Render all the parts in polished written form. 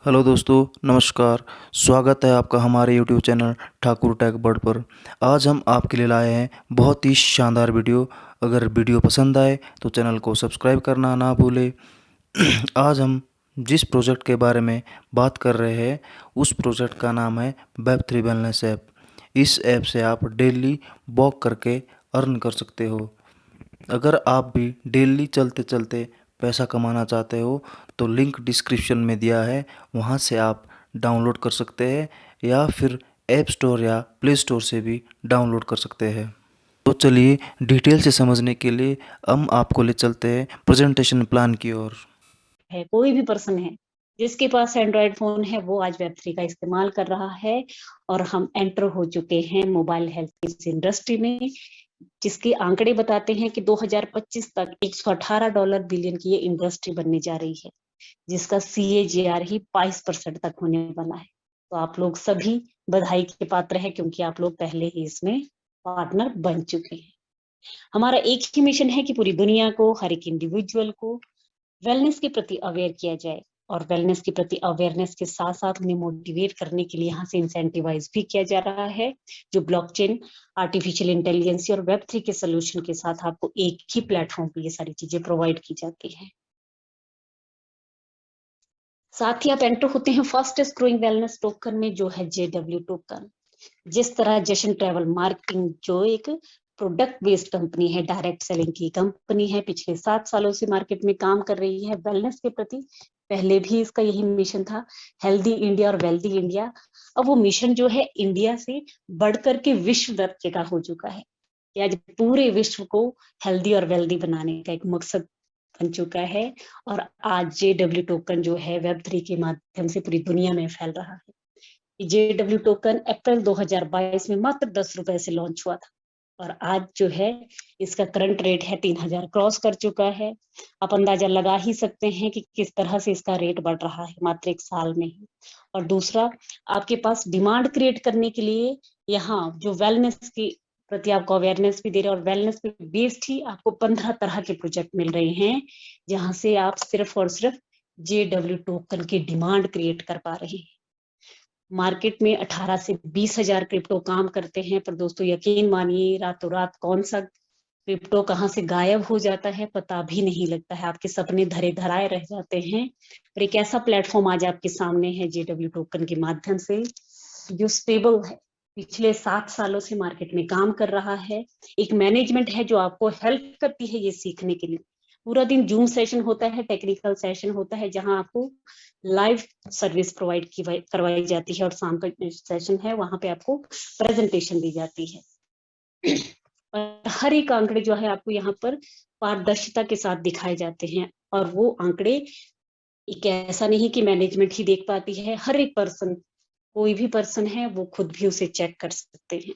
Hello दोस्तों, नमस्कार। स्वागत है आपका हमारे YouTube channel Thakur tech world पर। आज हम आपके लिए लाए हैं बहुत ही शानदार वीडियो। अगर वीडियो पसंद आए तो चैनल को सब्सक्राइब करना ना भूलें। आज हम जिस प्रोजेक्ट के बारे में बात कर रहे हैं उस प्रोजेक्ट का नाम है वेब3 वेलनेस ऐप। इस ऐप से आप डेली वॉक करके अर्न कर सकते हो। अगर आप भी डेली चलते चलते पैसा कमाना चाहते हो तो लिंक डिस्क्रिप्शन में दिया है, वहाँ से आप डाउनलोड कर सकते हैं या फिर ऐप स्टोर या प्ले स्टोर से भी डाउनलोड कर सकते हैं। तो चलिए डिटेल से समझने के लिए हम आपको ले चलते हैं प्रेजेंटेशन प्लान की ओर। है कोई भी पर्सन है जिसके पास एंड्रॉयड फोन है वो आज वेब3 का इस्तेमाल कर रहा है। और हम एंटर हो चुके हैं मोबाइल हेल्थ इंडस्ट्री में, जिसके आंकड़े बताते हैं कि 2025 तक $118 बिलियन की ये इंडस्ट्री बनने जा रही है, जिसका CAGR ही 22% तक होने वाला है। तो आप लोग सभी बधाई के पात्र हैं, क्योंकि आप लोग पहले ही इसमें पार्टनर बन चुके हैं। हमारा एक ही मिशन है कि पूरी दुनिया को, हर एक इंडिविजुअल को वेलनेस के प्रति अवेयर किया जाए, और वेलनेस के प्रति अवेयरनेस के साथ साथ उन्हें मोटिवेट करने के लिए यहाँ से इंसेंटिवाइज भी किया जा रहा है, जो ब्लॉकचेन, आर्टिफिशियल इंटेलिजेंस और वेब3 के सोल्यूशन के साथ आपको एक ही प्लेटफॉर्म पे ये सारी चीजें प्रोवाइड की जाती है। साथ ही आप एंटर होते हैं फास्टेस्ट ग्रोइंग वेलनेस टोकन में, जो है JW टोकन। जिस तरह जशन ट्रैवल मार्केटिंग, जो एक प्रोडक्ट बेस्ड कंपनी है, डायरेक्ट सेलिंग की कंपनी है, पिछले 7 सालों से मार्केट में काम कर रही है वेलनेस के प्रति। पहले भी इसका यही मिशन था, हेल्दी इंडिया और वेल्दी इंडिया। अब वो मिशन जो है इंडिया से बढ़कर के विश्व दर्जे का हो चुका है, कि आज पूरे विश्व को हेल्दी और वेल्दी बनाने का एक मकसद बन चुका है। और आज JW टोकन जो है वेब3 के माध्यम से पूरी दुनिया में फैल रहा है। JW टोकन अप्रैल 2022 में मात्र ₹10 से लॉन्च हुआ था, और आज जो है इसका करंट रेट है 3000 क्रॉस कर चुका है। आप अंदाजा लगा ही सकते हैं कि किस तरह से इसका रेट बढ़ रहा है मात्र 1 साल में ही। और दूसरा, आपके पास डिमांड क्रिएट करने के लिए यहाँ जो वेलनेस की प्रति आपको अवेयरनेस भी दे रहे हैं, और वेलनेस पे बेस्ड ही आपको 15 तरह के प्रोजेक्ट मिल रहे हैं, जहां से आप सिर्फ और सिर्फ JW टोकन की डिमांड क्रिएट कर पा रहे हैं। मार्केट में 18 से 20 हजार क्रिप्टो काम करते हैं, पर दोस्तों यकीन मानिए, रातों रात कौन सा क्रिप्टो कहाँ से गायब हो जाता है पता भी नहीं लगता है। आपके सपने धरे धराए रह जाते हैं। पर एक ऐसा प्लेटफॉर्म आज आपके सामने है JW टोकन के माध्यम से, जो स्टेबल है, पिछले 7 सालों से मार्केट में काम कर रहा है। एक मैनेजमेंट है जो आपको हेल्प करती है ये सीखने के लिए। पूरा दिन जूम सेशन होता है, टेक्निकल सेशन होता है, जहां आपको लाइव सर्विस प्रोवाइड करवाई जाती है, और शाम का सेशन है, वहां पे आपको प्रेजेंटेशन दी जाती है। और हर एक आंकड़े जो है आपको यहाँ पर पारदर्शिता के साथ दिखाए जाते हैं। और वो आंकड़े एक ऐसा नहीं कि मैनेजमेंट ही देख पाती है, हर एक पर्सन, कोई भी पर्सन है वो खुद भी उसे चेक कर सकते हैं।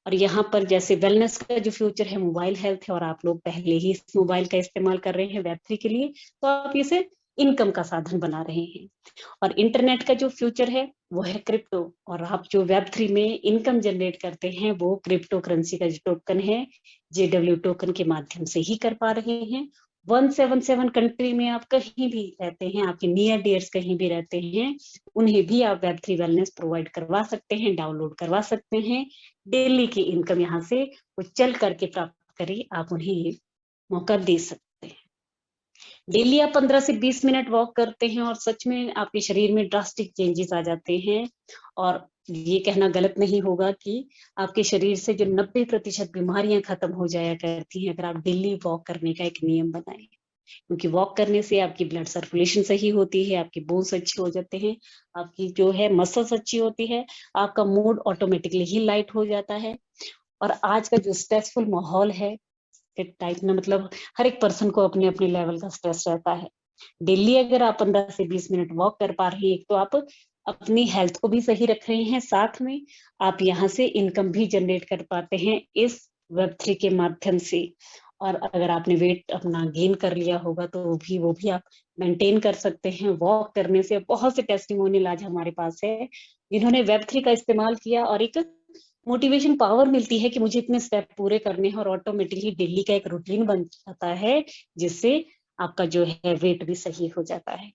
और यहाँ पर जैसे वेलनेस का जो फ्यूचर है मोबाइल हेल्थ है, और आप लोग पहले ही इस मोबाइल का इस्तेमाल कर रहे हैं वेब3 के लिए, तो आप इसे इनकम का साधन बना रहे हैं। और इंटरनेट का जो फ्यूचर है वो है क्रिप्टो, और आप जो वेब3 में इनकम जनरेट करते हैं वो क्रिप्टो करेंसी का जो टोकन है, JW टोकन के माध्यम से ही कर पा रहे हैं। 177 कंट्री में आप कहीं भी रहते हैं, आपके नियर डियर्स कहीं भी रहते हैं, उन्हें भी आप वेब3 वेलनेस प्रोवाइड करवा सकते हैं, डाउनलोड करवा सकते हैं। डेली की इनकम यहाँ से वो चल करके प्राप्त करें, आप उन्हें ये मौका दे सकते हैं। डेली आप 15 से 20 मिनट वॉक करते हैं, और सच में आपके शरीर में ड्रास्टिक चेंजेस आ जाते हैं। और ये कहना गलत नहीं होगा कि आपके शरीर से जो 90% बीमारियां खत्म हो जाया करती हैं, अगर आप डेली वॉक करने का एक नियम बनाएं। क्योंकि वॉक करने से आपकी ब्लड सर्कुलेशन सही होती है, आपके बोन्स अच्छे हो जाते हैं, आपकी जो है मसल्स अच्छी होती है, आपका मूड ऑटोमेटिकली ही लाइट हो जाता है। और आज का जो स्ट्रेसफुल माहौल है टाइप में, मतलब हर एक पर्सन को अपने अपने लेवल का स्ट्रेस रहता है। डेली अगर आप 15 से 20 मिनट वॉक कर पा रहे हैं, एक तो आप अपनी हेल्थ को भी सही रख रहे हैं, साथ में आप यहाँ से इनकम भी जनरेट कर पाते हैं इस वेब3 के माध्यम से। और अगर आपने वेट अपना गेन कर लिया होगा तो वो भी आप मेंटेन कर सकते हैं वॉक करने से। बहुत से टेस्टिमोनियल आज हमारे पास है जिन्होंने वेब3 का इस्तेमाल किया, और एक मोटिवेशन पावर मिलती है कि मुझे इतने स्टेप पूरे करने हैं, और ऑटोमेटिकली डेली का एक रूटीन बन जाता है, जिससे आपका जो है वेट भी सही हो जाता है।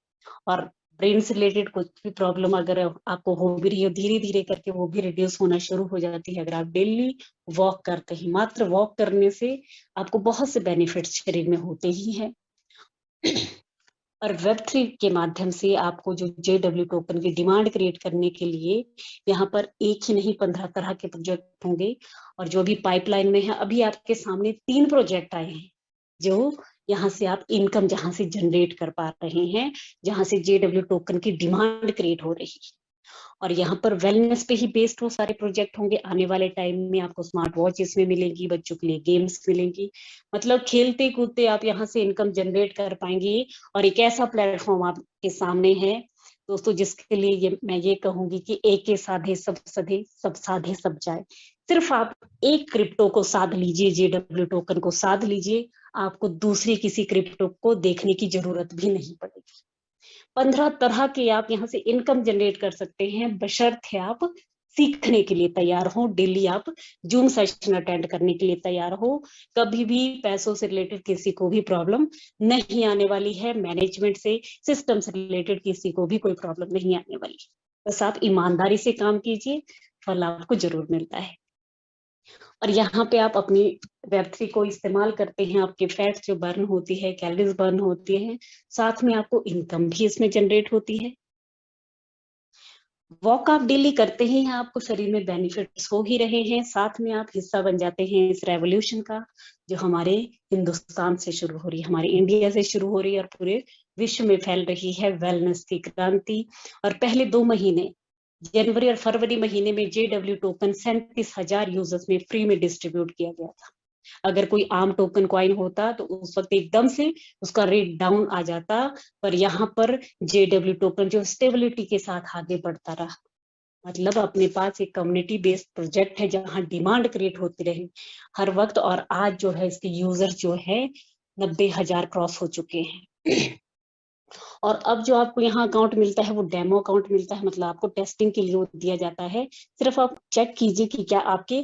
और ब्रेन से रिलेटेड कुछ भी प्रॉब्लम अगर आपको हो भी रही हो, धीरे धीरे करके वो भी रिड्यूस होना शुरू हो जाती है अगर आप डेली वॉक करते हैं। मात्र वॉक करने से आपको बहुत से बेनिफिट्स शरीर में होते ही हैं। और वेब3 के माध्यम से आपको जो JW टोकन की डिमांड क्रिएट करने के लिए यहाँ पर एक ही नहीं 15 तरह के प्रोजेक्ट होंगे। और जो भी पाइपलाइन में है, अभी आपके सामने 3 प्रोजेक्ट आए हैं जो यहाँ से आप इनकम जहां से जनरेट कर पा रहे हैं, जहां से JW टोकन की डिमांड क्रिएट हो रही है। और यहाँ पर वेलनेस पे ही बेस्ड वो सारे प्रोजेक्ट होंगे। आने वाले टाइम में आपको स्मार्ट वॉच इसमें मिलेगी, बच्चों के लिए गेम्स मिलेंगी, मतलब खेलते कूदते आप यहाँ से इनकम जनरेट कर पाएंगे। और एक ऐसा प्लेटफॉर्म आपके सामने है दोस्तों जिसके लिए मैं ये कहूंगी कि एक के साधे सब सधे, सब साधे सब जाए। सिर्फ आप एक क्रिप्टो को साध लीजिए, JW टोकन को साध लीजिए, आपको दूसरी किसी क्रिप्टो को देखने की जरूरत भी नहीं पड़ेगी। 15 तरह के आप यहाँ से इनकम जनरेट कर सकते हैं, बशर्ते आप सीखने के लिए तैयार हो, डेली आप जूम सेशन अटेंड करने के लिए तैयार हो। कभी भी पैसों से रिलेटेड किसी को भी प्रॉब्लम नहीं आने वाली है, मैनेजमेंट से, सिस्टम से रिलेटेड किसी को भी कोई प्रॉब्लम नहीं आने वाली। बस आप ईमानदारी से काम कीजिए, फल आपको जरूर मिलता है। और यहाँ पे आप अपनी वेब3 को इस्तेमाल करते हैं, आपके फैट्स जो बर्न होती है, कैलोरीज बर्न होती है, साथ में आपको इनकम भी इसमें जनरेट होती है। वॉक आप डेली करते ही हैं, आपको शरीर में बेनिफिट्स हो ही रहे हैं, साथ में आप हिस्सा बन जाते हैं इस रेवोल्यूशन का जो हमारे हिंदुस्तान से शुरू हो रही है, हमारे इंडिया से शुरू हो रही है और पूरे विश्व में फैल रही है वेलनेस की क्रांति। और पहले 2 महीने जनवरी और फरवरी महीने में JW टोकन 37,000 यूजर्स में फ्री में डिस्ट्रीब्यूट किया गया था। अगर कोई आम टोकन कॉइन होता तो उस वक्त एकदम से उसका रेट डाउन आ जाता, पर यहाँ पर JW टोकन जो स्टेबिलिटी के साथ आगे बढ़ता रहा। मतलब अपने पास एक कम्युनिटी बेस्ड प्रोजेक्ट है जहां डिमांड क्रिएट होती रही हर वक्त। और आज जो है इसके यूजर जो है 90,000 क्रॉस हो चुके हैं। और अब जो आपको यहाँ अकाउंट मिलता है वो डेमो अकाउंट मिलता है, मतलब आपको टेस्टिंग के लिए वो दिया जाता है। सिर्फ आप चेक कीजिए कि क्या आपके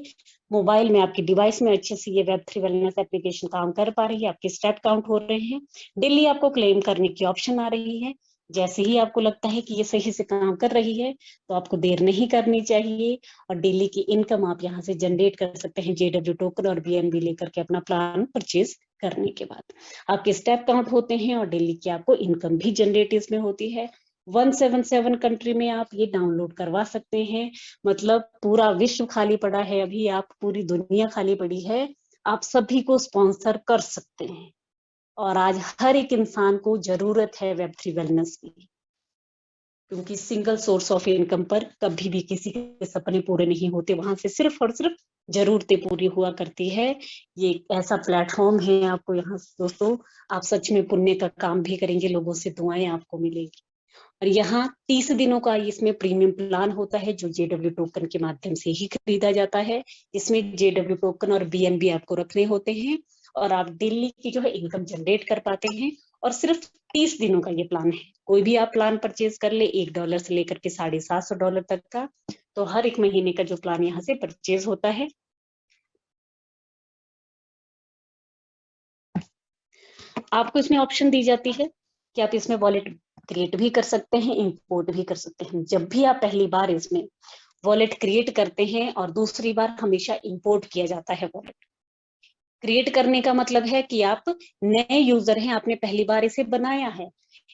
मोबाइल में, आपके डिवाइस में अच्छे से ये वेब3 वेलनेस एप्लीकेशन काम कर पा रही है, आपके स्टेप काउंट हो रहे हैं, डेली आपको क्लेम करने की ऑप्शन आ रही है। जैसे ही आपको लगता है कि ये सही से काम कर रही है तो आपको देर नहीं करनी चाहिए और डेली की इनकम आप यहाँ से जनरेट कर सकते हैं JW टोकन और BNB लेकर के अपना प्लान परचेज करने के बाद। आपके स्टेप काउंट होते हैं और डेली की आपको इनकम भी जनरेट इसमें होती है। 177 कंट्री में आप ये डाउनलोड करवा सकते हैं। मतलब पूरा विश्व खाली पड़ा है, अभी आप पूरी दुनिया खाली पड़ी है, आप सभी को स्पॉन्सर कर सकते हैं। और आज हर एक इंसान को जरूरत है वेब3 वेलनेस की, क्योंकि सिंगल सोर्स ऑफ इनकम पर कभी भी किसी के सपने पूरे नहीं होते, वहां से सिर्फ और सिर्फ जरूरतें पूरी हुआ करती है। ये एक ऐसा प्लेटफॉर्म है आपको यहाँ दोस्तों, आप सच में पुण्य का काम भी करेंगे, लोगों से दुआएं आपको मिलेगी। और यहाँ 30 दिनों का इसमें प्रीमियम प्लान होता है जो JW टोकन के माध्यम से ही खरीदा जाता है। इसमें JW टोकन और BNB आपको रखने होते हैं और आप डेली की जो है इनकम जनरेट कर पाते हैं। और सिर्फ 30 दिनों का ये प्लान है। कोई भी आप प्लान परचेज कर ले, $1 से लेकर के $750 तक का, तो हर एक महीने का जो प्लान यहाँ से परचेज होता है। आपको इसमें ऑप्शन दी जाती है कि आप इसमें वॉलेट क्रिएट भी कर सकते हैं, इंपोर्ट भी कर सकते हैं। जब भी आप पहली बार इसमें वॉलेट क्रिएट करते हैं और दूसरी बार हमेशा इंपोर्ट किया जाता है वॉलेट। क्रिएट करने का मतलब है कि आप नए यूजर हैं, आपने पहली बार इसे बनाया है।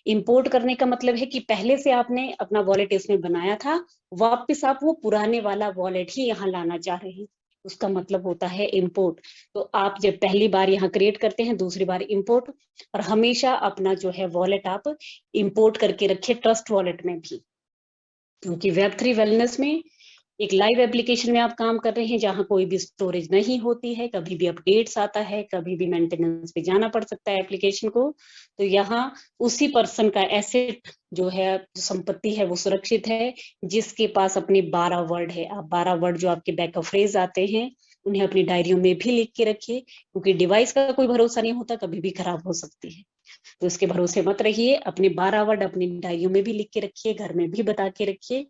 इंपोर्ट करने का मतलब है कि पहले से आपने अपना वॉलेट इसमें बनाया था, वापस आप वो पुराने वाला वॉलेट ही यहाँ लाना चाह रहे हैं, उसका मतलब होता है इंपोर्ट। तो आप जब पहली बार यहाँ क्रिएट करते हैं, दूसरी बार इंपोर्ट, और हमेशा अपना जो है वॉलेट आप इंपोर्ट करके रखिए, ट्रस्ट वॉलेट में भी। क्योंकि वेब3 वेलनेस में एक लाइव एप्लीकेशन में आप काम कर रहे हैं जहां कोई भी स्टोरेज नहीं होती है, कभी भी अपडेट्स आता है, कभी भी मेंटेनेंस पे जाना पड़ सकता है एप्लीकेशन को। तो यहाँ उसी पर्सन का एसेट जो है, जो संपत्ति है, वो सुरक्षित है जिसके पास अपने 12 वर्ड है। आप 12 वर्ड जो आपके बैकअप फ्रेज आते हैं उन्हें अपनी डायरियों में भी लिख के रखिए, क्योंकि डिवाइस का कोई भरोसा नहीं होता, कभी भी खराब हो सकती है। तो इसके भरोसे मत रहिए, अपने 12 वर्ड अपनी डायरियों में भी लिख के रखिए, घर में भी बता के रखिए।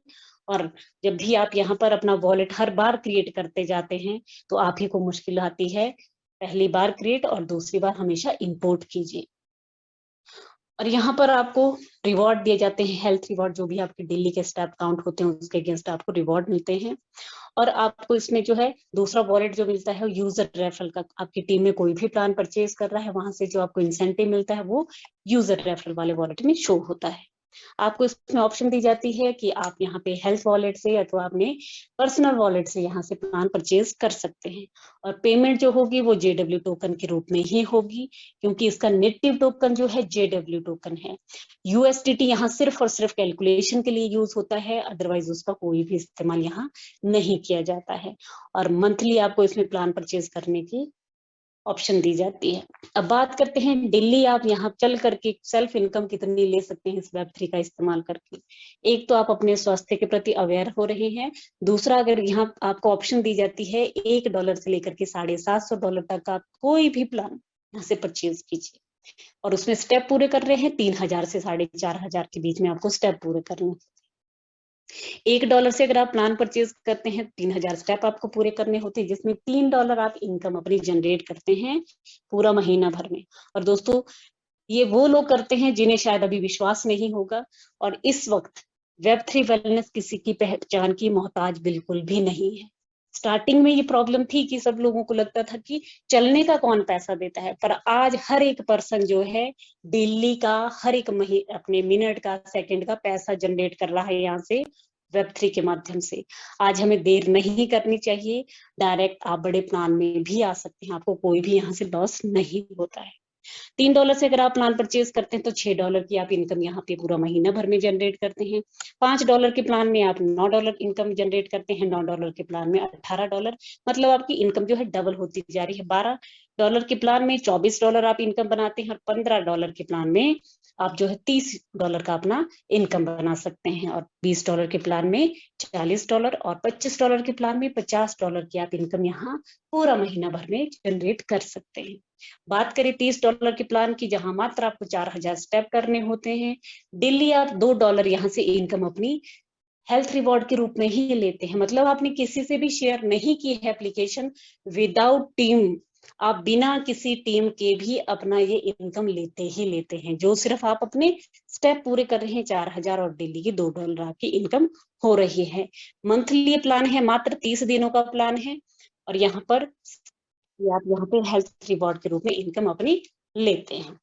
और जब भी आप यहाँ पर अपना वॉलेट हर बार क्रिएट करते जाते हैं तो आप ही को मुश्किल आती है। पहली बार क्रिएट और दूसरी बार हमेशा इंपोर्ट कीजिए। और यहाँ पर आपको रिवॉर्ड दिए जाते हैं, हेल्थ रिवॉर्ड, जो भी आपके डेली के स्टेप काउंट होते हैं उसके अगेंस्ट आपको रिवॉर्ड मिलते हैं। और आपको इसमें जो है दूसरा वॉलेट जो मिलता है यूजर रेफरल का, आपकी टीम में कोई भी प्लान परचेज कर रहा है वहां से जो आपको इंसेंटिव मिलता है वो यूजर रेफरल वाले वॉलेट में शो होता है। आपको इसमें ऑप्शन दी जाती है कि आप यहाँ पे हेल्थ वॉलेट से अथवा अपने पर्सनल वॉलेट से यहाँ से प्लान परचेज कर सकते हैं। और पेमेंट जो होगी वो JW टोकन के रूप में ही होगी, क्योंकि इसका नेटिव टोकन जो है JW टोकन है। USDT यहाँ सिर्फ और सिर्फ कैलकुलेशन के लिए यूज होता है, अदरवाइज उसका कोई भी इस्तेमाल यहाँ नहीं किया जाता है। और मंथली आपको इसमें प्लान परचेज करने की ऑप्शन दी जाती है। अब बात करते हैं दिल्ली आप यहाँ चल करके सेल्फ इनकम कितनी ले सकते हैं इस Web3 का इस्तेमाल करके। एक तो आप अपने स्वास्थ्य के प्रति अवेयर हो रहे हैं, दूसरा अगर यहाँ आपको ऑप्शन दी जाती है $1 से लेकर के $750 तक आप कोई भी प्लान यहाँ से परचेज कीजिए, और उसमें स्टेप पूरे कर रहे हैं 3000 से 4500 के बीच में आपको स्टेप पूरे करने हैं। $1 से अगर आप प्लान परचेज करते हैं 3000 स्टेप आपको पूरे करने होते हैं, जिसमें $3 आप इनकम अपनी जनरेट करते हैं पूरा महीना भर में। और दोस्तों ये वो लोग करते हैं जिन्हें शायद अभी विश्वास नहीं होगा, और इस वक्त Web3 वेलनेस किसी की पहचान की मोहताज बिल्कुल भी नहीं है। स्टार्टिंग में ये प्रॉब्लम थी कि सब लोगों को लगता था कि चलने का कौन पैसा देता है, पर आज हर एक पर्सन जो है दिल्ली का हर एक अपने मिनट का सेकंड का पैसा जनरेट कर रहा है यहाँ से Web3 के माध्यम से। आज हमें देर नहीं करनी चाहिए, डायरेक्ट आप बड़े प्लान में भी आ सकते हैं, आपको कोई भी यहाँ से लॉस नहीं होता है। $3 से अगर आप प्लान परचेज करते हैं तो $6 की आप इनकम यहाँ पे पूरा महीना भर में जनरेट करते हैं। $5 के प्लान में आप $9 इनकम जनरेट करते हैं, $9 के प्लान में $18, मतलब आपकी इनकम जो है डबल होती जा रही है। $12 के प्लान में $24 आप इनकम बनाते हैं, और $15 के प्लान में आप जो है $30 का अपना इनकम बना सकते हैं, और $20 के प्लान में $40, और $25 के प्लान में $50 की आप इनकम यहाँ पूरा महीना भर में जनरेट कर सकते हैं। बात करें $30 के प्लान की, जहां मात्र आपको 4000 स्टेप करने होते हैं, डेली आप $2 यहाँ से इनकम अपनी हेल्थ रिवॉर्ड के रूप में ही लेते हैं। मतलब आपने किसी से भी शेयर नहीं की है एप्लीकेशन, विदाउट टीम, आप बिना किसी टीम के भी अपना ये इनकम लेते ही लेते हैं, जो सिर्फ आप अपने स्टेप पूरे कर रहे हैं 4000, और डेली की $2 आपकी इनकम हो रही है। मंथली प्लान है, मात्र 30 दिनों का प्लान है, और यहाँ पर आप यहाँ पे हेल्थ रिवॉर्ड के रूप में इनकम अपनी लेते हैं।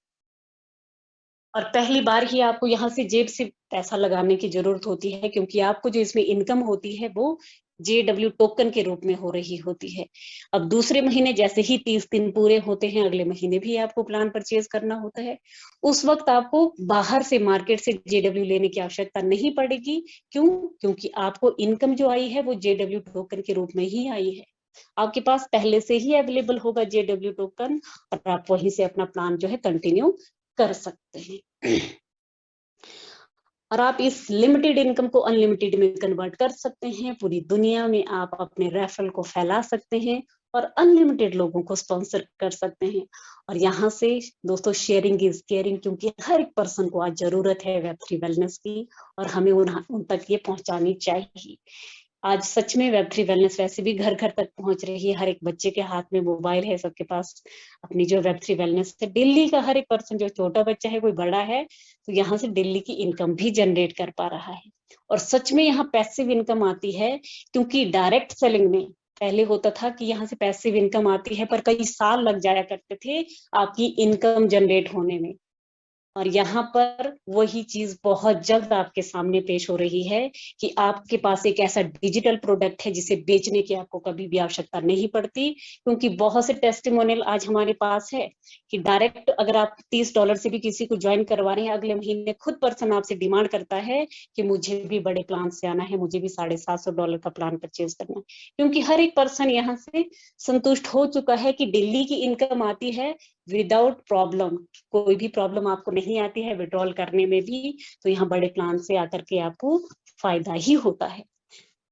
और पहली बार ही आपको यहाँ से जेब से पैसा लगाने की जरूरत होती है, क्योंकि आपको जो इसमें इनकम होती है वो JW टोकन के रूप में हो रही होती है। अब दूसरे महीने जैसे ही 30 दिन पूरे होते हैं, अगले महीने भी आपको प्लान परचेज करना होता है। उस वक्त आपको बाहर से मार्केट से JW लेने की आवश्यकता नहीं पड़ेगी। क्यों? क्योंकि आपको इनकम जो आई है वो JW टोकन के रूप में ही आई है। आपके पास पहले से ही अवेलेबल होगा JW टोकन, और आप वहीं से अपना प्लान जो है कंटिन्यू कर सकते हैं। और आप इस लिमिटेड इनकम को अनलिमिटेड में कन्वर्ट कर सकते हैं। पूरी दुनिया में आप अपने रेफरल को फैला सकते हैं और अनलिमिटेड लोगों को स्पॉन्सर कर सकते हैं। और यहाँ से दोस्तों शेयरिंग इज केयरिंग, क्योंकि हर एक पर्सन को आज जरूरत है Web3 वेलनेस की, और हमें उन तक ये पहुंचानी चाहिए। आज सच में Web3 वेलनेस वैसे भी घर घर तक पहुंच रही है, हर एक बच्चे के हाथ में मोबाइल है, सबके पास अपनी जो Web3 वेलनेस है। दिल्ली का हर एक पर्सन, जो छोटा बच्चा है कोई बड़ा है, तो यहाँ से दिल्ली की इनकम भी जनरेट कर पा रहा है। और सच में यहाँ पैसिव इनकम आती है, क्योंकि डायरेक्ट सेलिंग में पहले होता था कि यहाँ से पैसिव इनकम आती है, पर कई साल लग जाया करते थे आपकी इनकम जनरेट होने में। और यहाँ पर वही चीज बहुत जल्द आपके सामने पेश हो रही है कि आपके पास एक ऐसा डिजिटल प्रोडक्ट है जिसे बेचने की आपको कभी भी आवश्यकता नहीं पड़ती, क्योंकि बहुत से टेस्टिमोनियल आज हमारे पास है कि डायरेक्ट अगर आप $30 से भी किसी को ज्वाइन करवा रहे हैं, अगले महीने खुद पर्सन आपसे डिमांड करता है कि मुझे भी बड़े प्लान से आना है, मुझे भी $750 का प्लान परचेज करना है, क्योंकि हर एक पर्सन यहाँ से संतुष्ट हो चुका है कि दिल्ली की इनकम आती है विदाउट प्रॉब्लम। कोई भी प्रॉब्लम आपको नहीं आती है विड्रॉल करने में भी, तो यहाँ बड़े प्लान से आकर के आपको फायदा ही होता है।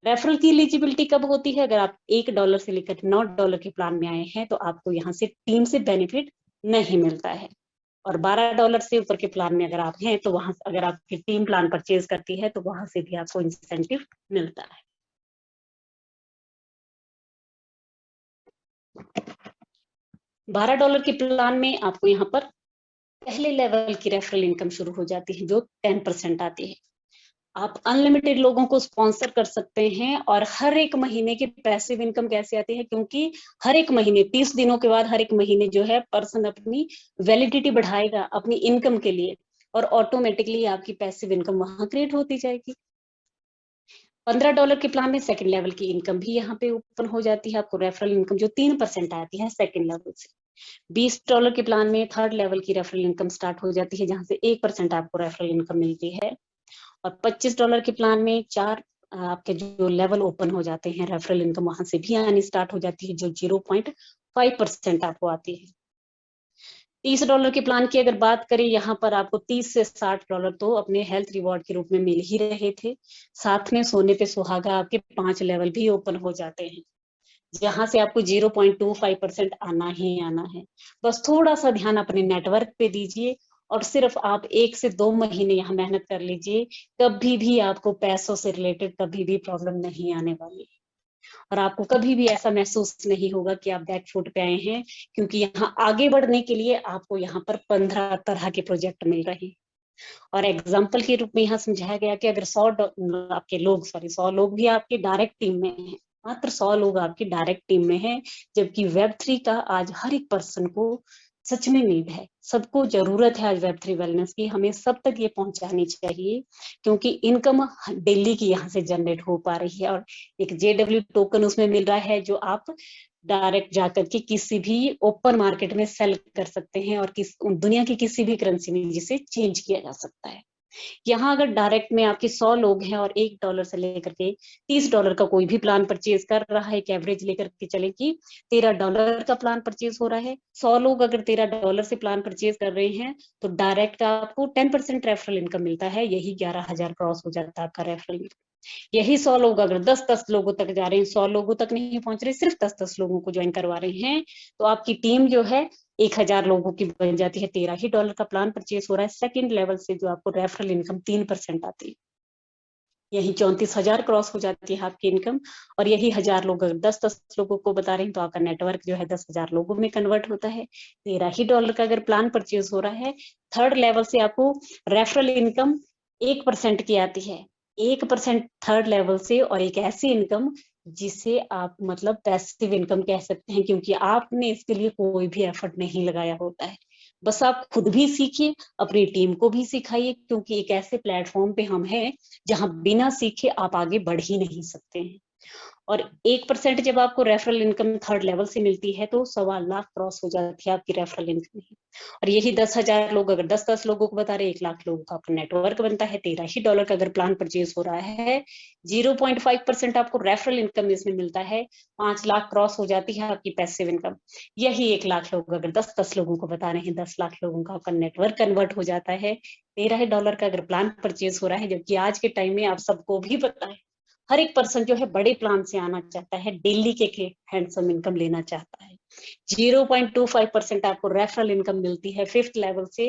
रेफरल की एलिजिबिलिटी कब होती है? अगर आप $1 से लेकर $9 के प्लान में आए हैं तो आपको यहाँ से टीम से बेनिफिट नहीं मिलता है। और $12 से ऊपर के प्लान में अगर आप हैं तो वहां अगर आपकी टीम प्लान परचेज करती है तो वहां से भी आपको इंसेंटिव मिलता है। $12 के प्लान में आपको यहाँ पर पहले लेवल की रेफरल इनकम शुरू हो जाती है जो 10% आती है। आप अनलिमिटेड लोगों को स्पॉन्सर कर सकते हैं और हर एक महीने की पैसिव इनकम कैसे आती है, क्योंकि हर एक महीने 30 दिनों के बाद हर एक महीने जो है पर्सन अपनी वैलिडिटी बढ़ाएगा अपनी इनकम के लिए और ऑटोमेटिकली आपकी पैसिव इनकम वहां क्रिएट होती जाएगी। $15 के प्लान में सेकंड लेवल की इनकम भी यहाँ पे ओपन हो जाती है आपको, रेफरल इनकम जो 3% आती है सेकंड लेवल से। $20 के प्लान में थर्ड लेवल की रेफरल इनकम स्टार्ट हो जाती है जहां से 1% आपको रेफरल इनकम मिलती है। और $25 के प्लान में चार आपके जो लेवल ओपन हो जाते हैं रेफरल इनकम वहां से भी आनी स्टार्ट हो जाती है जो 0.5% आपको आती है। $30 के प्लान की अगर बात करें, यहाँ पर आपको $30 से $60 तो अपने हेल्थ रिवॉर्ड के रूप में मिल ही रहे थे। साथ में सोने पे सुहागा आपके 5 लेवल भी ओपन हो जाते हैं जहां से आपको 0.25% आना ही आना है। बस थोड़ा सा ध्यान अपने नेटवर्क पे दीजिए और सिर्फ आप 1 से 2 महीने यहाँ मेहनत कर लीजिए, कभी भी आपको पैसों से रिलेटेड कभी भी प्रॉब्लम नहीं आने वाली और आपको कभी भी ऐसा महसूस नहीं होगा कि आप बैक फुट पे आए हैं, क्योंकि यहाँ आगे बढ़ने के लिए आपको यहाँ पर 15 तरह के प्रोजेक्ट मिल रहे हैं। और एग्जाम्पल के रूप में यहाँ समझाया गया कि अगर 100 लोग भी आपके डायरेक्ट टीम में हैं, मात्र 100 लोग आपकी डायरेक्ट टीम में हैं, जबकि Web3 का आज हर एक पर्सन को सच में नीड है, सबको जरूरत है आज Web3 वेलनेस की, हमें सब तक ये पहुंचानी चाहिए क्योंकि इनकम डेली की यहाँ से जनरेट हो पा रही है और एक JW टोकन उसमें मिल रहा है जो आप डायरेक्ट जाकर के किसी भी ओपन मार्केट में सेल कर सकते हैं और दुनिया की किसी भी करेंसी में जिसे चेंज किया जा सकता है। यहाँ अगर डायरेक्ट में आपके 100 लोग हैं और $1 से लेकर के $30 का कोई भी प्लान परचेज कर रहा है, एक एवरेज लेकर के चले कि $13 का प्लान परचेज हो रहा है, 100 लोग अगर $13 से प्लान परचेज कर रहे हैं तो डायरेक्ट का आपको 10% रेफरल इनकम मिलता है, यही 11,000 क्रॉस हो जाता है आपका रेफरल इनकम। यही 100 लोग अगर 10-10 लोगों तक जा रहे हैं, 100 लोगों तक नहीं पहुंच रहे, सिर्फ 10-10 लोगों को ज्वाइन करवा रहे हैं, तो आपकी टीम जो है 1,000 लोगों की बन जाती है। $13 का प्लान परचेज हो रहा है सेकंड लेवल से, जो आपको रेफरल इनकम 3% आती है, यही 34,000 क्रॉस हो जाती है आपकी इनकम। और यही 1,000 लोग अगर 10-10 लोगों को बता रहे हैं तो आपका नेटवर्क जो है 10,000 लोगों में कन्वर्ट होता है। $13 का अगर प्लान परचेज हो रहा है, थर्ड लेवल से आपको रेफरल इनकम 1% की आती है, 1% थर्ड लेवल से, और एक ऐसी इनकम जिसे आप मतलब पैसिव इनकम कह सकते हैं क्योंकि आपने इसके लिए कोई भी एफर्ट नहीं लगाया होता है। बस आप खुद भी सीखिए, अपनी टीम को भी सिखाइए, क्योंकि एक ऐसे प्लेटफॉर्म पे हम हैं जहां बिना सीखे आप आगे बढ़ ही नहीं सकते हैं। और 1% जब आपको रेफरल इनकम थर्ड लेवल से मिलती है तो 1.25 लाख क्रॉस हो जाती है आपकी रेफरल इनकम। और यही 10,000 लोग अगर 10-10 लोगों को बता रहे, 1 लाख लोगों का आपका नेटवर्क बनता है। $13 का अगर प्लान परचेज हो रहा है, 0.5% आपको रेफरल इनकम इसमें मिलता है, 5 लाख क्रॉस हो जाती है आपकी पैसिव इनकम। यही 1 लाख लोग अगर 10-10 लोगों को बता रहे हैं, 10 लाख लोगों का आपका नेटवर्क कन्वर्ट हो जाता है। $13 का अगर प्लान परचेज हो रहा है, जबकि आज के टाइम में आप सबको भी पता है हर एक पर्सन जो है बड़े प्लान से आना चाहता है, डेली के हैंडसम इनकम लेना चाहता है। 0.25% आपको रेफरल इनकम मिलती है फिफ्थ लेवल से,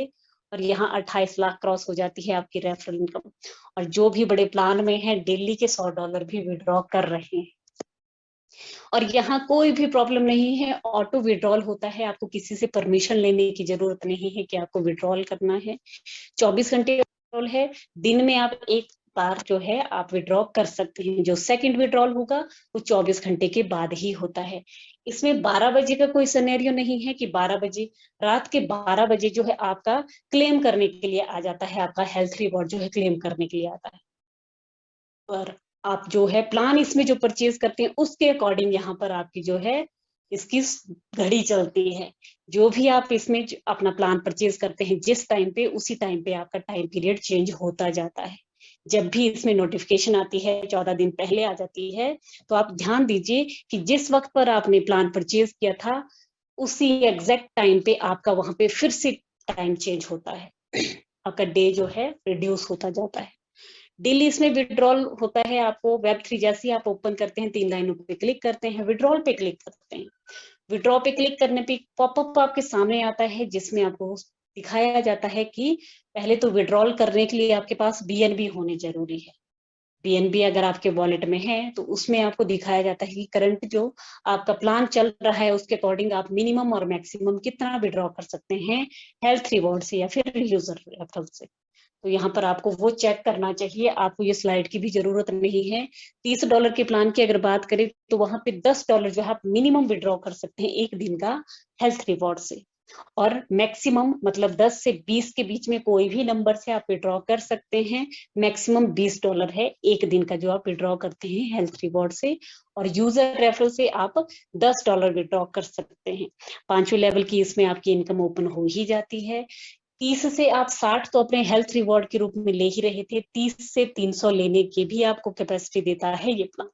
और यहाँ 28 लाख क्रॉस हो जाती है आपकी रेफरल इनकम। और जो भी बड़े प्लान में है डेली के $100 भी विड्रॉ कर रहे हैं और यहाँ कोई भी प्रॉब्लम नहीं है, ऑटो विड्रॉल होता है, आपको किसी से परमिशन लेने की जरूरत नहीं है कि आपको विड्रॉल करना है। 24 घंटे विड्रॉल है, दिन में आप एक बार जो है आप विड्रॉ कर सकते हैं। जो सेकंड विड्रॉल होगा वो 24 घंटे के बाद ही होता है। इसमें 12 बजे का कोई सिनेरियो नहीं है कि 12 बजे रात के 12 बजे जो है आपका क्लेम करने के लिए आ जाता है, आपका हेल्थ रिवॉर्ड जो है क्लेम करने के लिए आता है। पर आप जो है प्लान इसमें जो परचेज करते हैं उसके अकॉर्डिंग यहाँ पर आपकी जो है इसकी घड़ी चलती है। जो भी आप इसमें अपना प्लान परचेज करते हैं जिस टाइम पे, उसी टाइम पे आपका टाइम पीरियड चेंज होता जाता है। जब भी इसमें नोटिफिकेशन आती है 14 दिन पहले आ जाती है, तो आप ध्यान दीजिए कि जिस वक्त पर आपने प्लान परचेज किया था उसी एग्जैक्ट टाइम पे आपका वहां पे फिर से टाइम चेंज होता है, आपका डे जो है रिड्यूस होता जाता है। डेली इसमें विड्रॉल होता है। आपको Web3 जैसे आप ओपन करते हैं, 3 लाइनों पे क्लिक करते हैं, विड्रॉल पे क्लिक करते हैं। विड्रॉ पे क्लिक करने पे पॉपअप आपके सामने आता है जिसमें आपको दिखाया जाता है कि पहले तो विड्रॉल करने के लिए आपके पास BNB होने जरूरी है। पीएनबी अगर आपके वॉलेट में है तो उसमें आपको दिखाया जाता है कि करंट जो आपका प्लान चल रहा है उसके अकॉर्डिंग आप मिनिमम और मैक्सिमम कितना विड्रॉ कर सकते हैं हेल्थ रिवॉर्ड से या फिर यूजर रेफरल से। तो यहाँ पर आपको वो चेक करना चाहिए, आपको ये स्लाइड की भी जरूरत नहीं है। $30 के प्लान की अगर बात करें तो वहां पे $10 जो है आप मिनिमम विड्रॉ कर सकते हैं एक दिन का हेल्थ रिवॉर्ड से, और मैक्सिमम मतलब 10 से 20 के बीच में कोई भी नंबर से आप विड्रॉ कर सकते हैं। मैक्सिमम $20 है एक दिन का जो आप विड्रॉ करते हैं हेल्थ रिवॉर्ड से, और यूजर रेफरल से आप $10 विड्रॉ कर सकते हैं। 5वें लेवल की इसमें आपकी इनकम ओपन हो ही जाती है। 30 से आप 60 तो अपने हेल्थ रिवॉर्ड के रूप में ले ही रहे थे, 30 से 300 लेने की भी आपको कैपेसिटी देता है ये प्लान,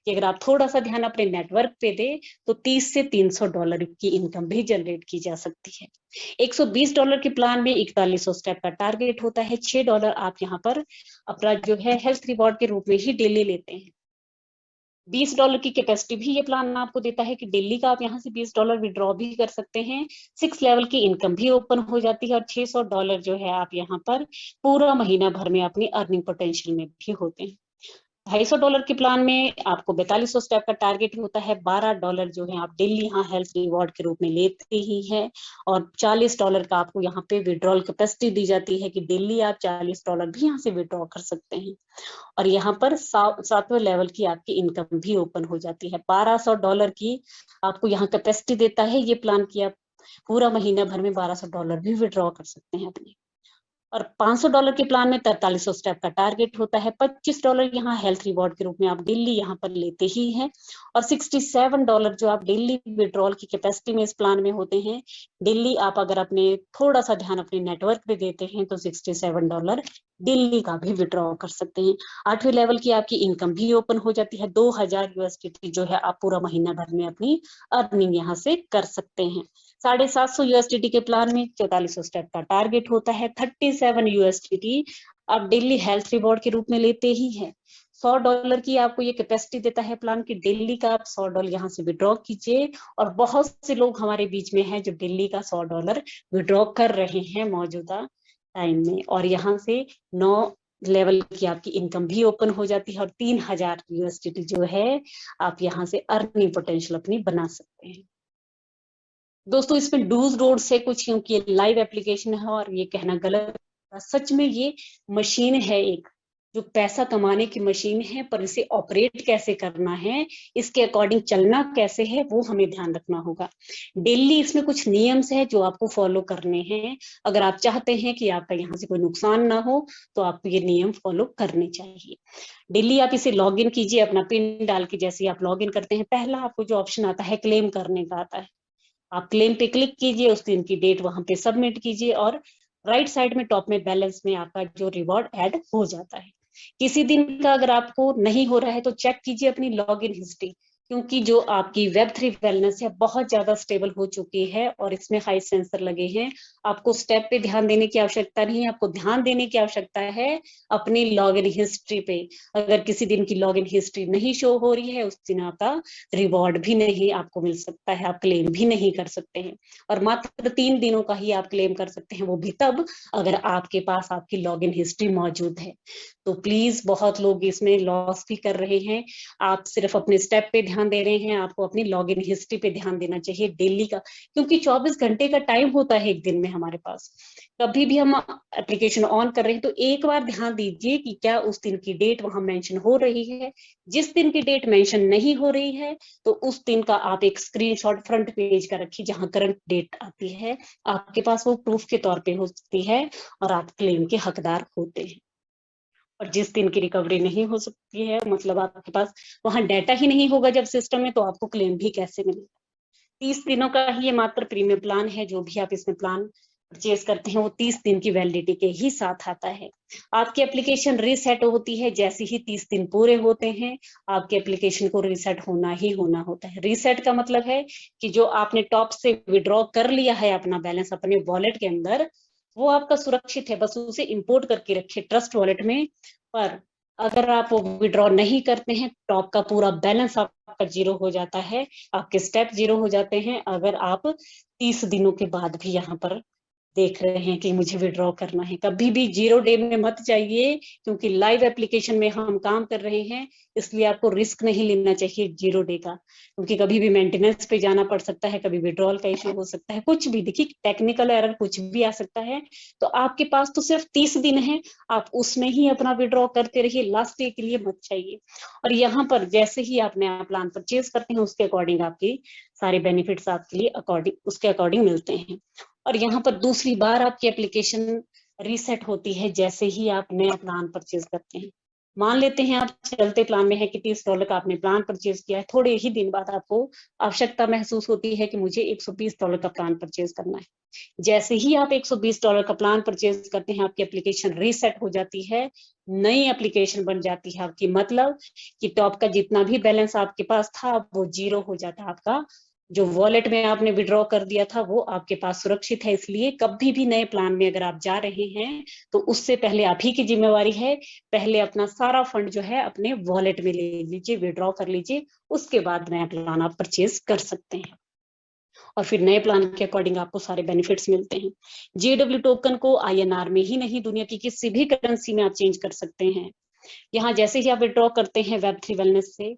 कि अगर आप थोड़ा सा ध्यान अपने नेटवर्क पे दे तो $30 से $300 की इनकम भी जनरेट की जा सकती है। $120 के प्लान में 4100 स्टेप का टारगेट होता है। $6 आप यहाँ पर अपना जो है हेल्थ रिवॉर्ड के रूप में ही डेली लेते हैं। $20 की कैपेसिटी भी ये प्लान आपको देता है कि डेली का आप यहाँ से $20 विड्रॉ भी कर सकते हैं। 6 लेवल की इनकम भी ओपन हो जाती है, और $600 जो है आप यहाँ पर पूरा महीना भर में अपनी अर्निंग पोटेंशियल में भी होते हैं। $250 के प्लान में आपको 4200 स्टेप का टारगेट होता है। $12 जो है आप डेली यहाँ हेल्थ रिवॉर्ड के रूप में लेते ही हैं, और $40 का आपको यहाँ पे विड्रॉल कैपेसिटी दी जाती है कि डेली आप $40 भी यहाँ से विड्रॉ कर सकते हैं। और यहाँ पर 7वें लेवल की आपकी इनकम भी ओपन हो जाती है। $1200 की आपको यहाँ कैपेसिटी देता है ये प्लान की आप पूरा महीना भर में $1200 भी विड्रॉ कर सकते हैं अपने। और $500 के प्लान में 4300 स्टेप का टारगेट होता है। $25 यहाँ हेल्थ रिवॉर्ड के रूप में आप डेली यहाँ पर लेते ही हैं, और $67 जो आप डेली विड्रॉल की कैपेसिटी में इस प्लान में होते हैं। डेली आप अगर अपने थोड़ा सा ध्यान अपने नेटवर्क पे देते हैं तो $67 डेली का भी विड्रॉ कर सकते हैं। 8वें लेवल की आपकी इनकम भी ओपन हो जाती है। 2000 USDT जो है आप पूरा महीना भर में अपनी अर्निंग यहाँ से कर सकते हैं। 750 USDT के प्लान में 4400 स्टेप का टारगेट होता है। 37 USDT आप डेली हेल्थ रिवॉर्ड के रूप में लेते ही हैं। $100 की आपको ये कैपेसिटी देता है प्लान की डेली का आप $100 यहाँ से विड्रॉ कीजिए, और बहुत से लोग हमारे बीच में हैं जो डेली का $100 विड्रॉ कर रहे हैं मौजूदा टाइम में, और यहाँ से 9 लेवल की आपकी इनकम भी ओपन हो जाती है, और 3000 USDT जो है आप यहाँ से अर्निंग पोटेंशियल अपनी बना सकते हैं। दोस्तों इसमें डूज रोड से कुछ, क्योंकि ये लाइव एप्लीकेशन है और ये कहना गलत, सच में ये मशीन है एक जो पैसा कमाने की मशीन है, पर इसे ऑपरेट कैसे करना है, इसके अकॉर्डिंग चलना कैसे है, वो हमें ध्यान रखना होगा। डेली इसमें कुछ नियम्स है जो आपको फॉलो करने हैं। अगर आप चाहते हैं कि आपका यहाँ से कोई नुकसान ना हो तो आपको ये नियम फॉलो करने चाहिए। डेली आप इसे लॉग इन कीजिए, अपना पिन डाल के जैसे आप लॉग इन करते हैं, पहला आपको जो ऑप्शन आता है क्लेम करने का आता है, आप क्लेम पे क्लिक कीजिए, उस दिन की डेट वहां पे सबमिट कीजिए, और राइट साइड में टॉप में बैलेंस में आपका जो रिवॉर्ड ऐड हो जाता है। किसी दिन का अगर आपको नहीं हो रहा है तो चेक कीजिए अपनी लॉग इन हिस्ट्री, क्योंकि जो आपकी Web3 वेलनेस है बहुत ज्यादा स्टेबल हो चुकी है और इसमें हाई सेंसर लगे हैं। आपको स्टेप पे ध्यान देने की आवश्यकता नहीं है, आपको ध्यान देने की आवश्यकता है अपनी लॉग इन हिस्ट्री पे। अगर किसी दिन की लॉग इन हिस्ट्री नहीं शो हो रही है उस दिन आपका रिवॉर्ड भी नहीं आपको मिल सकता है, आप क्लेम भी नहीं कर सकते हैं, और मात्र 3 दिनों का ही आप क्लेम कर सकते हैं, वो भी तब अगर आपके पास आपकी लॉग इन हिस्ट्री मौजूद है। तो प्लीज, बहुत लोग इसमें लॉस भी कर रहे हैं, आप सिर्फ अपने स्टेप पे ध्यान दे रहे हैं, आपको अपनी लॉग इन हिस्ट्री पे ध्यान देना चाहिए डेली का, क्योंकि 24 घंटे का टाइम होता है एक दिन में हमारे पास। कभी भी हम एप्लीकेशन ऑन कर रहे हैं तो एक बार ध्यान दीजिए कि क्या उस दिन की डेट वहां मेंशन हो रही है। जिस दिन की डेट मेंशन नहीं हो रही है तो उस दिन का आप एक स्क्रीनशॉट फ्रंट पेज का रखिए जहां करंट डेट आती है, आपके पास वो प्रूफ के तौर पे हो सकती है और आप क्लेम के हकदार होते हैं। और जिस दिन की रिकवरी नहीं हो सकती है, मतलब आपके पास वहां डाटा ही नहीं होगा जब सिस्टम में, तो आपको क्लेम भी कैसे मिलेगा। 30 दिनों का ही ये मात्र प्रीमियम प्लान है, जो भी आप इसमें प्लान परचेज करते हैं वो 30 दिन की वैलिडिटी के ही साथ आता है। आपकी एप्लीकेशन रीसेट होती है जैसे ही 30 दिन पूरे होते हैं, आपके एप्लीकेशन को रीसेट होना ही होना होता है। रीसेट का मतलब है कि जो आपने टॉप से विड्रॉ कर लिया है अपना बैलेंस अपने वॉलेट के अंदर, वो आपका सुरक्षित है, बस उसे इंपोर्ट करके रखे ट्रस्ट वॉलेट में। पर अगर आप वो विड्रॉ नहीं करते हैं, टॉप का पूरा बैलेंस आपका जीरो हो जाता है, आपके स्टेप जीरो हो जाते हैं, अगर आप 30 दिनों के बाद भी यहाँ पर देख रहे हैं कि मुझे विड्रॉ करना है। कभी भी 0 डे में मत जाइए, क्योंकि लाइव एप्लीकेशन में हम काम कर रहे हैं, इसलिए आपको रिस्क नहीं लेना चाहिए 0 डे का, क्योंकि कभी भी मेंटेनेंस पे जाना पड़ सकता है, कभी विड्रॉल का इश्यू हो सकता है, कुछ भी देखिए टेक्निकल एरर कुछ भी आ सकता है। तो आपके पास तो सिर्फ 30 दिन है, आप उसमें ही अपना विड्रॉ करते रहिए, लास्ट डे के लिए मत चाहिए। और यहाँ पर जैसे ही आप नया प्लान परचेज करते हैं, उसके अकॉर्डिंग आपकी सारे बेनिफिट्स आपके लिए उसके अकॉर्डिंग मिलते हैं। और यहाँ पर दूसरी बार आपकी एप्लीकेशन रीसेट होती है जैसे ही आप नया प्लान परचेज करते हैं। मान लेते हैं आप चलते प्लान में है कि $30 का आपने प्लान परचेज किया है, थोड़े ही दिन बाद आपको आवश्यकता महसूस होती है कि मुझे $120 का प्लान परचेज करना है। जैसे ही आप $120 का प्लान परचेज करते हैं, आपकी एप्लीकेशन रीसेट हो जाती है, नई एप्लीकेशन बन जाती है आपकी, मतलब कि टॉप का जितना भी बैलेंस आपके पास था वो 0 हो जाता है। आपका जो वॉलेट में आपने विड्रॉ कर दिया था वो आपके पास सुरक्षित है। इसलिए कभी भी नए प्लान में अगर आप जा रहे हैं तो उससे पहले आप ही की जिम्मेवारी है, पहले अपना सारा फंड जो है अपने वॉलेट में ले लीजिए, विड्रॉ कर लीजिए, उसके बाद नया प्लान आप परचेज कर सकते हैं। और फिर नए प्लान के अकॉर्डिंग आपको सारे बेनिफिट्स मिलते हैं। जेडब्ल्यू टोकन को INR में ही नहीं, दुनिया की किसी भी करेंसी में आप चेंज कर सकते हैं। यहाँ जैसे ही आप विड्रॉ करते हैं Web3 वेलनेस से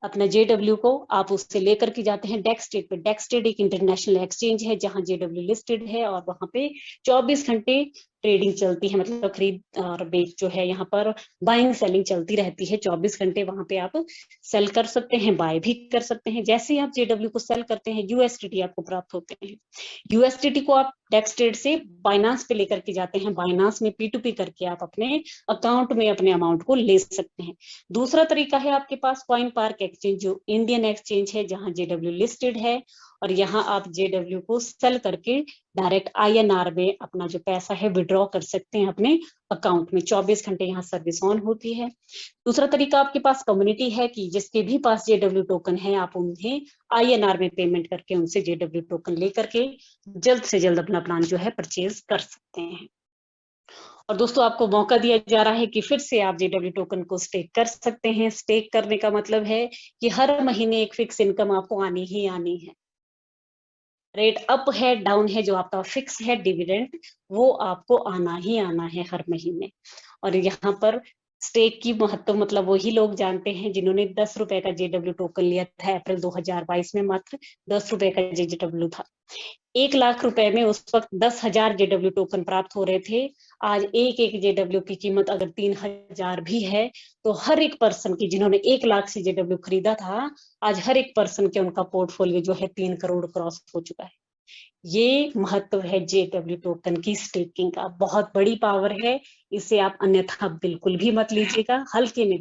अपना JW को, आप उससे लेकर के जाते हैं डेक्सटेड पे। डेक्सटेड एक इंटरनेशनल एक्सचेंज है जहां JW लिस्टेड है, और वहां पे 24 घंटे ट्रेडिंग चलती है, मतलब खरीद और बेच जो है, यहाँ पर बाइंग सेलिंग चलती रहती है 24 घंटे। वहां पे आप सेल कर सकते हैं, बाय भी कर सकते हैं। जैसे ही आप JW को सेल करते हैं, USDT आपको प्राप्त होते हैं। USDT को आप डेक्सटेड से बाइनांस पे लेकर के जाते हैं, बाइनांस में P2P करके आप अपने अकाउंट में अपने अमाउंट को ले सकते हैं। दूसरा तरीका है आपके पास कॉइन पार्क एक्सचेंज, जो इंडियन एक्सचेंज है जहां JW लिस्टेड है, और यहाँ आप JW को सेल करके डायरेक्ट INR में अपना जो पैसा है विड्रॉ कर सकते हैं अपने अकाउंट में। 24 घंटे यहाँ सर्विस ऑन होती है। दूसरा तरीका आपके पास कम्युनिटी है कि जिसके भी पास JW टोकन है, आप उन्हें INR में पेमेंट करके उनसे JW टोकन लेकर के जल्द से जल्द अपना प्लान जो है परचेज कर सकते हैं। और दोस्तों आपको मौका दिया जा रहा है कि फिर से आप JW टोकन को स्टेक कर सकते हैं। स्टेक करने का मतलब है कि हर महीने एक फिक्स इनकम आपको आनी ही आनी है। रेट अप है डाउन है, जो आपका फिक्स है डिविडेंड, वो आपको आना ही आना है हर महीने। और यहाँ पर स्टेक की महत्व मतलब वही लोग जानते हैं जिन्होंने 10 रुपए का JW टोकन लिया था अप्रैल 2022 में। मात्र 10 रुपए का JW था। 1 लाख रुपए में उस वक्त 10,000 JW टोकन प्राप्त हो रहे थे। आज एक एक JW की कीमत अगर 3,000 भी है, तो हर एक पर्सन की, जिन्होंने 1 लाख से JW खरीदा था, आज हर एक पर्सन के उनका पोर्टफोलियो जो है 3 करोड़ क्रॉस हो चुका है। ये महत्व है JW टोकन की स्टेकिंग का, बहुत बड़ी पावर है। इसे आप अन्यथा बिल्कुल भी मत लीजिएगा, हल्के में